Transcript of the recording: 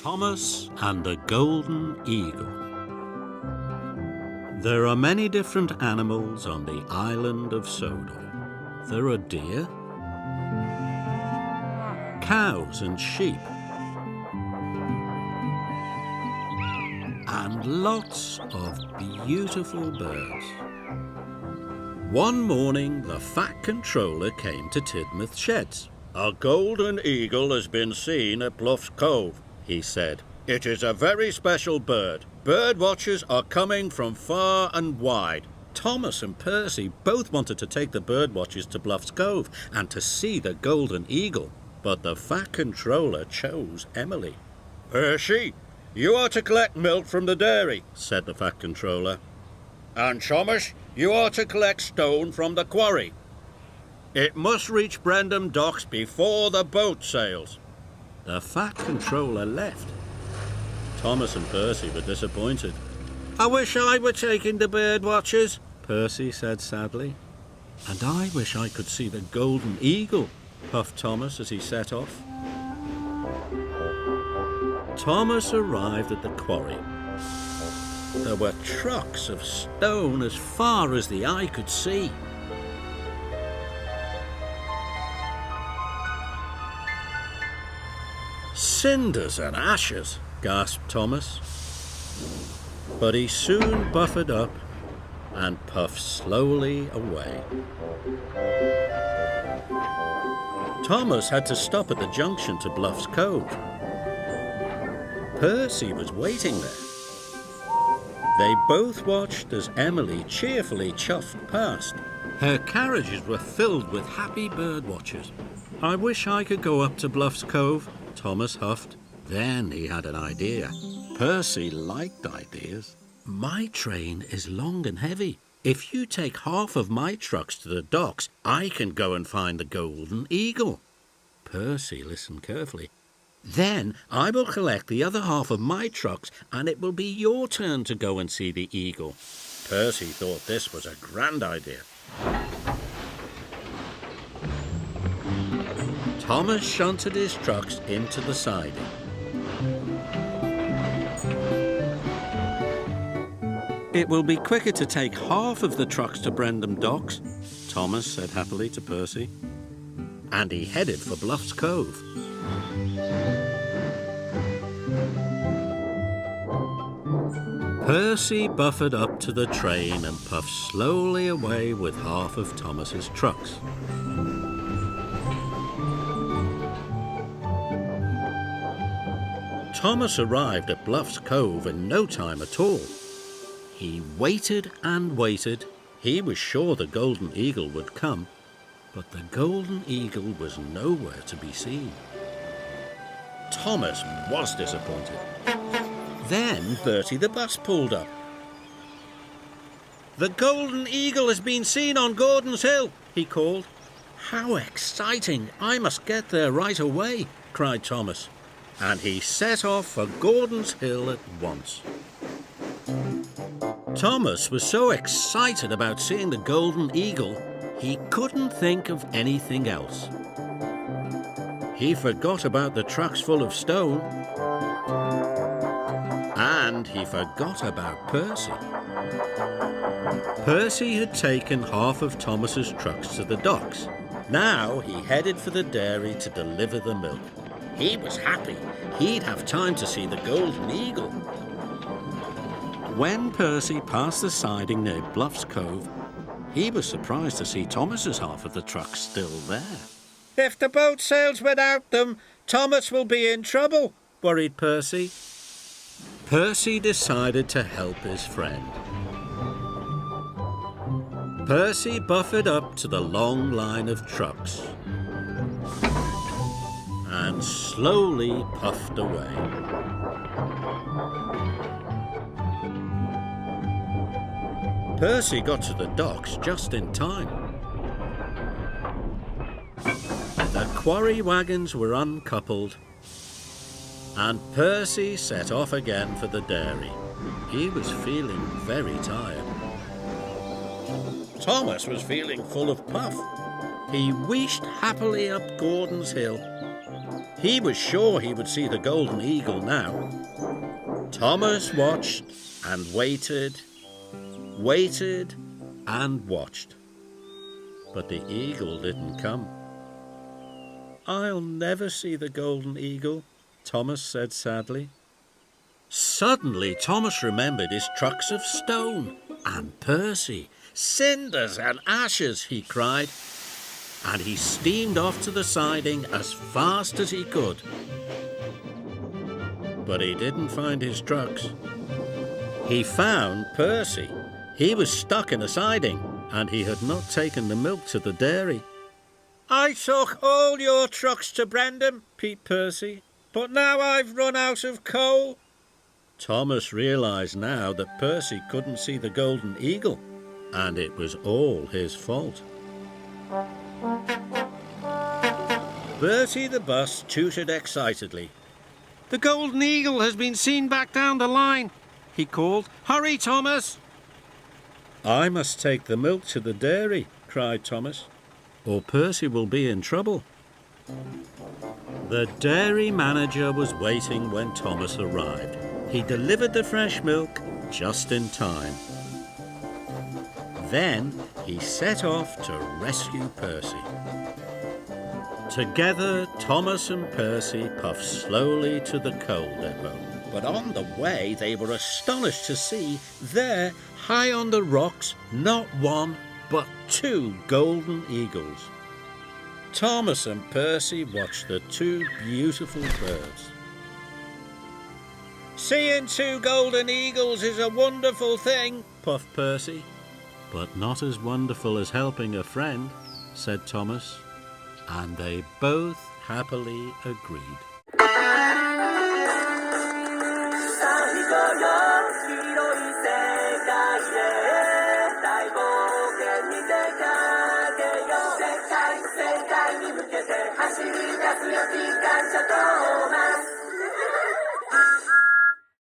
Thomas and the Golden Eagle. There are many different animals on the island of Sodor. There are deer, cows and sheep, and lots of beautiful birds. One morning, the Fat Controller came to Tidmouth Sheds. "A golden eagle has been seen at Bluff's Cove," he said. "It is a very special bird. Bird watchers are coming from far and wide." Thomas and Percy both wanted to take the bird watchers to Bluff's Cove and to see the golden eagle, but the Fat Controller chose Emily. "Percy, you are to collect milk from the dairy," said the Fat Controller. "And Thomas, you are to collect stone from the quarry. It must reach Brendam docks before the boat sails." The Fat Controller left. Thomas and Percy were disappointed. "I wish I were taking the bird watchers," Percy said sadly. "And I wish I could see the golden eagle," puffed Thomas as he set off. Thomas arrived at the quarry. There were trucks of stone as far as the eye could see. "Cinders and ashes," gasped Thomas. But he soon buffered up and puffed slowly away. Thomas had to stop at the junction to Bluff's Cove. Percy was waiting there. They both watched as Emily cheerfully chuffed past. Her carriages were filled with happy bird watchers. "I wish I could go up to Bluff's Cove," Thomas huffed. Then he had an idea. Percy liked ideas. "My train is long and heavy. If you take half of my trucks to the docks, I can go and find the golden eagle." Percy listened carefully. "Then I will collect the other half of my trucks and it will be your turn to go and see the eagle." Percy thought this was a grand idea. Thomas shunted his trucks into the siding. "It will be quicker to take half of the trucks to Brendam docks," Thomas said happily to Percy. And he headed for Bluff's Cove. Percy buffered up to the train and puffed slowly away with half of Thomas's trucks. Thomas arrived at Bluff's Cove in no time at all. He waited and waited. He was sure the golden eagle would come, but the golden eagle was nowhere to be seen. Thomas was disappointed. Then Bertie the bus pulled up. "The golden eagle has been seen on Gordon's Hill," he called. "How exciting! I must get there right away," cried Thomas. And he set off for Gordon's Hill at once. Thomas was so excited about seeing the golden eagle, he couldn't think of anything else. He forgot about the trucks full of stone, and he forgot about Percy. Percy had taken half of Thomas's trucks to the docks. Now he headed for the dairy to deliver the milk. He was happy. He'd have time to see the golden eagle. When Percy passed the siding near Bluff's Cove, he was surprised to see Thomas's half of the trucks still there. "If the boat sails without them, Thomas will be in trouble," worried Percy. Percy decided to help his friend. Percy buffered up to the long line of trucks and slowly puffed away. Percy got to the docks just in time. The quarry wagons were uncoupled, and Percy set off again for the dairy. He was feeling very tired. Thomas was feeling full of puff. He wheeshed happily up Gordon's Hill. He was sure he would see the golden eagle now. Thomas watched and waited, waited and watched. But the eagle didn't come. "I'll never see the golden eagle," Thomas said sadly. Suddenly Thomas remembered his trucks of stone and Percy. "Cinders and ashes," he cried, and he steamed off to the siding as fast as he could. But he didn't find his trucks. He found Percy. He was stuck in a siding, and he had not taken the milk to the dairy. "I took all your trucks to Brendan," peeped Percy, "but now I've run out of coal." Thomas realised now that Percy couldn't see the golden eagle, and it was all his fault. Bertie the bus tooted excitedly. "The golden eagle has been seen back down the line," he called. "Hurry, Thomas!" "I must take the milk to the dairy," cried Thomas, "or Percy will be in trouble." The dairy manager was waiting when Thomas arrived. He delivered the fresh milk just in time. Then he set off to rescue Percy. Together, Thomas and Percy puffed slowly to the coal depot. But on the way, they were astonished to see there, high on the rocks, not one, but 2 golden eagles. Thomas and Percy watched the 2 beautiful birds. "Seeing 2 golden eagles is a wonderful thing," puffed Percy. "But not as wonderful as helping a friend," said Thomas, and they both happily agreed.